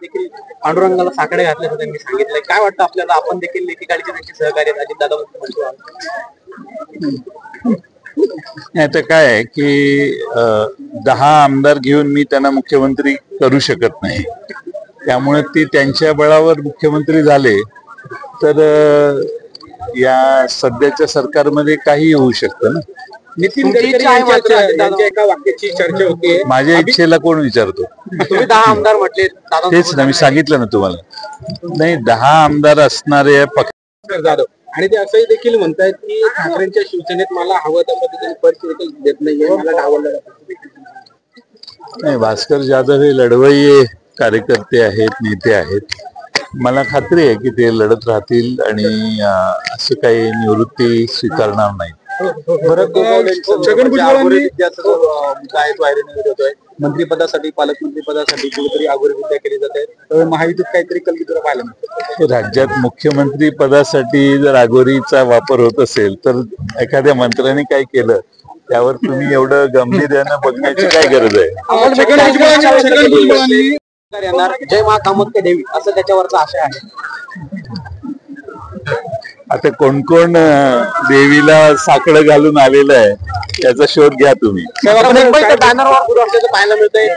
देखील पांडुरंगाला साकडे घातल्याचं त्यांनी सांगितलंय. काय वाटतं आपल्याला? आपण देखील एकेकाळचे त्यांचे सहकारी अजितदादा मुख्यमंत्री आहोत. आता काय आहे की 10 आमदार घेऊन मी त्यांना मुख्यमंत्री करू शकत नाही. त्यामुळे ते त्यांच्या बळावर मुख्यमंत्री झाले तर या सध्याच्या सरकारमध्ये काही होऊ शकतं ना. नितीन गडकरी यांच्या एका वाक्याची चर्चा होती. माझ्या इच्छेला कोण विचारतो? तुम्ही 10 आमदार म्हटले. तेच ना, मी सांगितलं ना तुम्हाला. नाही, 10 आमदार असणारे पक्ष जाधव आणि ते असंही देखील म्हणतायत की ठाकरेंच्या शिवसेनेत मला हवं त्या पद्धतीने परिस्थिती देत नाहीये, मला डावललं नाही. भास्कर जाधव हे लढवय्ये कार्यकर्ते आहेत, नेते आहेत. मला खात्री आहे की ते लढत राहतील आणि असं काही निवृत्ती स्वीकारणार नाही. मंत्रिपदासाठी, पालकमंत्री पदासाठी कुठेतरी आगोरी विद्या केली जाते. महायुतीत काहीतरी कलगीतुरा पाहायला मिळतं. राज्यात मुख्यमंत्री पदासाठी जर आगोरीचा वापर होत असेल तर एखाद्या मंत्र्याने काय केलं त्यावर तुम्ही एवढं गांभीर्यानं बघण्याची काय गरज आहे? जय मा कामाख्या देवी असं त्याच्यावरचा आशय आहे. आता कोण कोण देवीला साकडं घालून आलेलं आहे त्याचा शोध घ्या तुम्ही. मुंबईत बॅनरवर सुरू असल्याचं पाहायला मिळतंय.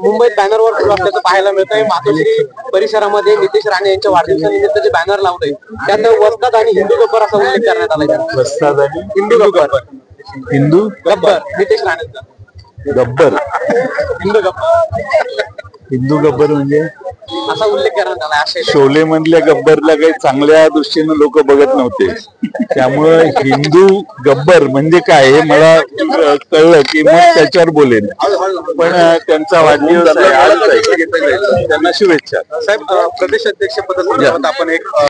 मुंबईत बॅनरवर सुरू असल्याचं पाहायला मिळतंय. मातोश्री परिसरामध्ये नितेश राणे यांच्या वाढदिवसानिमित्त जे बॅनर लावलंय त्यात वस्ताद आणि हिंदू गब्बर असा उल्लेख करण्यात आलाय. वस्ताद आणि हिंदू गब्बर. हिंदू गब्बर नितेश राणेंचा गब्बर. हिंदू गब्बर. हिंदू गब्बर म्हणजे असा उल्लेख करण्यात आला. शोले मधल्या गब्बरला काही चांगल्या दृष्टीने लोक बघत नव्हते. त्यामुळे हिंदू गब्बर म्हणजे काय हे मला कळलं की मग त्याच्यावर बोलेन. पण त्यांचा वाढदिवस आहे, त्यांना शुभेच्छा. साहेब, प्रदेश अध्यक्ष पदासंदर्भात आपण एक